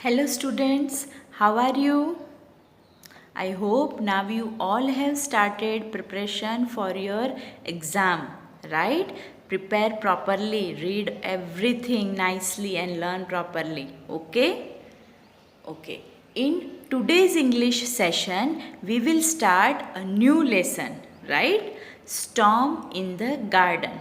Hello students, how are you? I hope now you all have started preparation for your exam, right? Prepare properly, read everything nicely and learn properly, okay? Okay. In today's English session, we will start a new lesson, right? Storm in the Garden.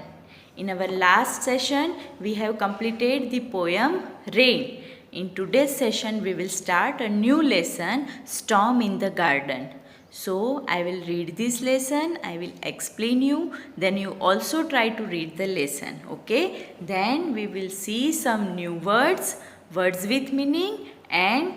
In our last session, we have completed the poem Rain. In today's session, we will start a new lesson, Storm in the Garden. So, I will read this lesson, I will explain you, then you also try to read the lesson, okay? Then we will see some new words, words with meaning, and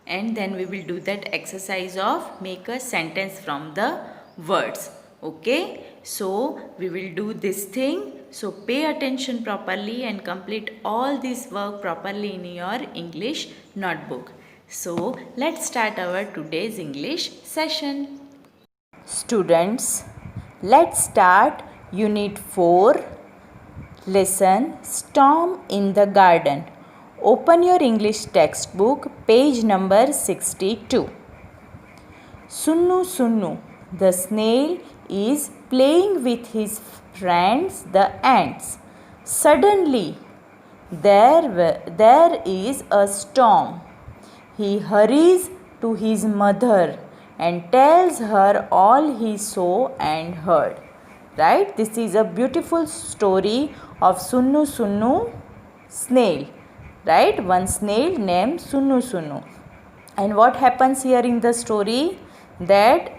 then we will do that exercise of make a sentence from the words, okay? So, we will do this thing. So, pay attention properly and complete all this work properly in your English notebook. So, let's start our today's English session. Students, let's start Unit 4, Lesson Storm in the Garden. Open your English textbook, page number 62. Sunnu Sunnu, the snail is playing with his friends the ants. Suddenly, there is a storm. He hurries to his mother and tells her all he saw and heard. Right? This is a beautiful story of Sunnu Sunnu snail. Right? One snail named Sunnu Sunnu. And what happens here in the story? That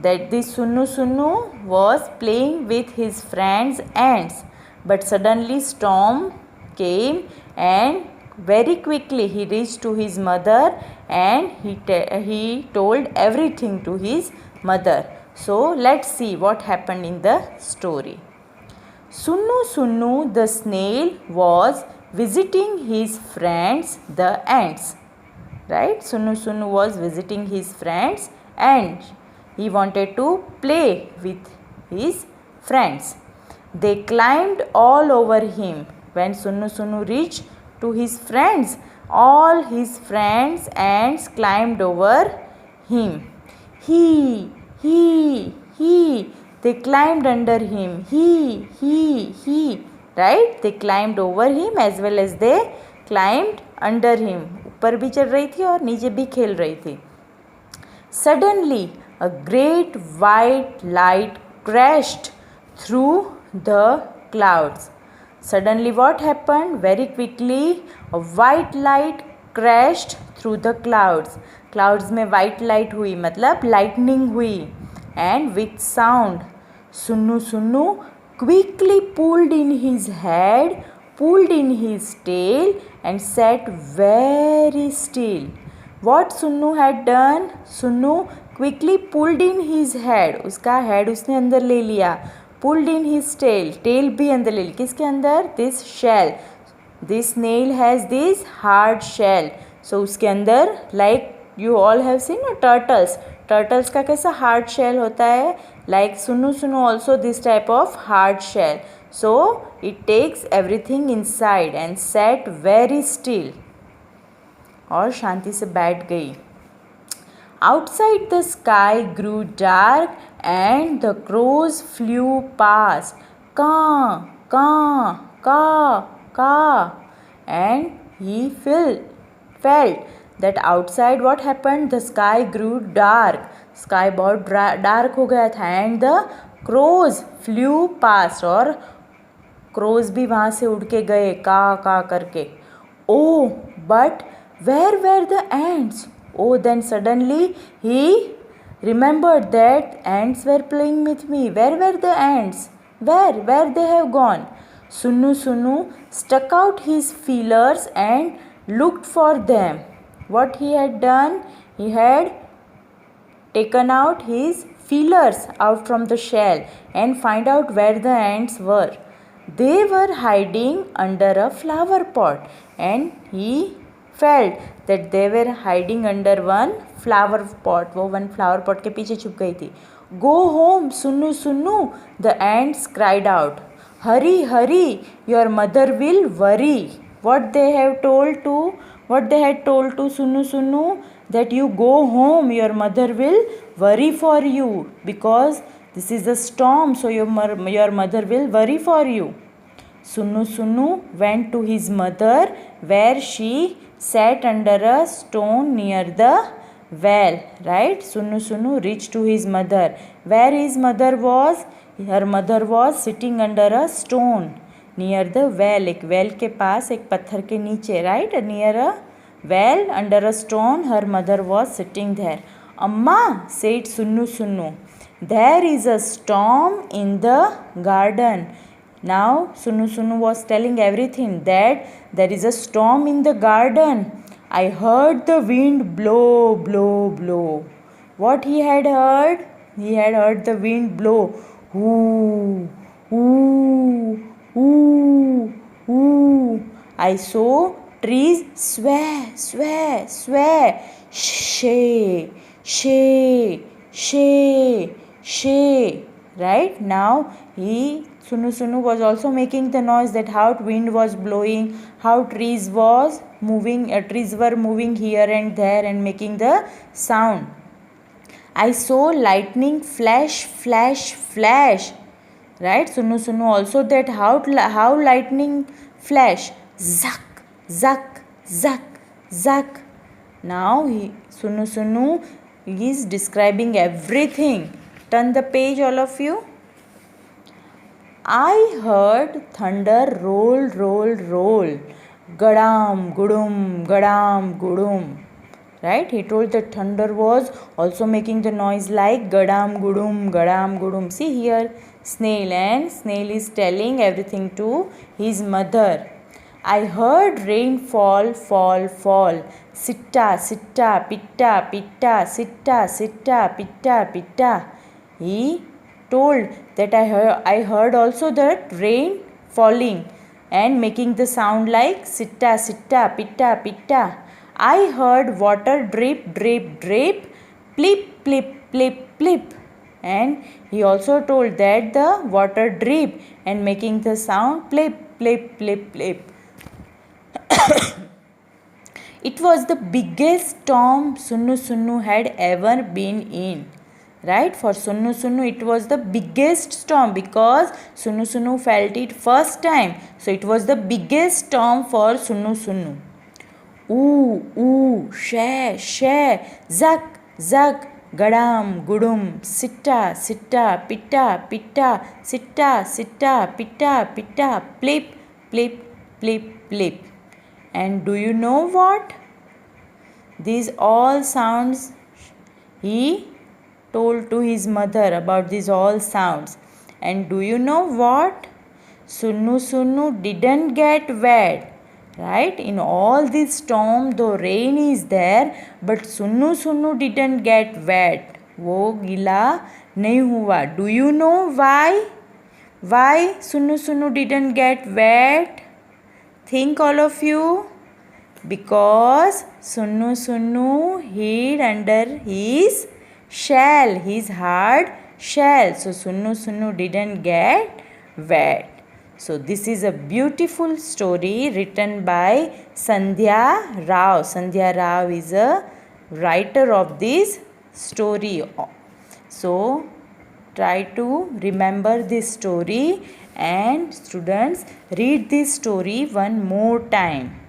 this Sunnu Sunnu was playing with his friends ants. But suddenly storm came and very quickly he reached to his mother and he told everything to his mother. So let's see what happened in the story. Sunnu Sunnu the snail was visiting his friends the ants. Right? Sunnu Sunnu was visiting his friends and he wanted to play with his friends. They climbed all over him. When Sunnu Sunnu reached to his friends, all his friends ants climbed over him. He, they climbed under him. He, right? They climbed over him as well as they climbed under him. ऊपर भी चढ़ रही थी और नीचे भी खेल रही थी. Suddenly, a great white light crashed through the clouds. Suddenly what happened? Very quickly a white light crashed through the clouds. Clouds में white light हुई मतलब lightning हुई. And with sound, Sunnu Sunnu quickly pulled in his head, pulled in his tail and sat very still. What Sunnu had done? Sunnu quickly pulled in his head. उसका head उसने अंदर ले लिया. Pulled in his tail. Tail भी अंदर ले ली. किसके अंदर? This shell. This snail has this hard shell. So उसके अंदर like you all have seen turtles. Turtles का कैसा hard shell होता है? Like Sunnu Sunnu also this type of hard shell. So it takes everything inside and sat very still. और शांति से बैठ गई. Outside the sky grew dark and the crows flew past. Caw, caw, caw, caw. And he felt that outside what happened? The sky grew dark. Sky बहुत dark हो गया था and the crows flew past और crows भी वहाँ से उड़ के गए का करके. Oh, but where were the ants? Oh, then suddenly he remembered that ants were playing with me. Where were the ants? Where they have gone? Sunnu Sunnu stuck out his feelers and looked for them. What he had done? He had taken out his feelers out from the shell and find out where the ants were. They were hiding under a flower pot and he felt that they were hiding under one flower pot. वो one flower pot के पीछे छुप गई थी. Go home, Sunnu Sunnu, the ants cried out. Hurry, hurry, your mother will worry. What they have told to What they had told to Sunu, that you go home, your mother will worry for you because this is a storm, so your mother will worry for you. Sunu went to his mother, where she sat under a stone near the well. Right? Sunu reached to his mother. Where his mother was? Her mother was sitting under a stone near the well. एक well के पास, एक पत्थर के नीचे. Right? Near a well under a stone, her mother was sitting there. Amma, said Sunu, there is a storm in the garden. Now Sunu was telling everything, that there is a storm in the garden. I heard the wind blow, blow, blow. What he had heard? He had heard the wind blow. Ooh, ooh, ooh, ooh. I saw trees sway, sway, sway. Shay, shay, shay, shay. Right? Now Sunu was also making the noise, that how wind was blowing, how trees were moving here and there and making the sound. I saw lightning flash, flash, flash. Right? Sunu also that how lightning flash. Zuck, zuck, zuck, zuck. Now Sunu is describing everything. Turn the page, all of you. I heard thunder roll, roll, roll. Gadam, gudum, gadam, gudum. Right? He told that thunder was also making the noise like gadam, gudum, gadam, gudum. See here, snail, and snail is telling everything to his mother. I heard rain fall, fall, fall. Sitta, sitta, pitta, pitta, sitta, sitta, pitta, pitta. He told that I heard also that rain falling and making the sound like sitta, sitta, pitta, pitta. I heard water drip, drip, drip, plip, plip, plip, plip. And he also told that the water drip and making the sound plip, plip, plip, plip. It was the biggest storm Sunu had ever been in. Right? For Sunu it was the biggest storm because Sunu felt it first time. So it was the biggest storm for Sunu. Ooh, ooh, sheh, sheh, zak, zak, gadam, gudum, sitta, sitta, pitta, pitta, sitta, sitta, pitta, pitta, plip, plip, plip, plip. And do you know what? These all sounds he told to his mother about these all sounds. And do you know what? Sunu didn't get wet. Right? In all this storm, though rain is there, but Sunu didn't get wet. वो गीला नहीं हुआ. Do you know why? Why Sunu didn't get wet? Think, all of you. Because Sunu hid under his shell, his hard shell. So Sunu didn't get wet. So this is a beautiful story written by Sandhya Rao. Sandhya Rao is a writer of this story. So try to remember this story, and students, read this story one more time.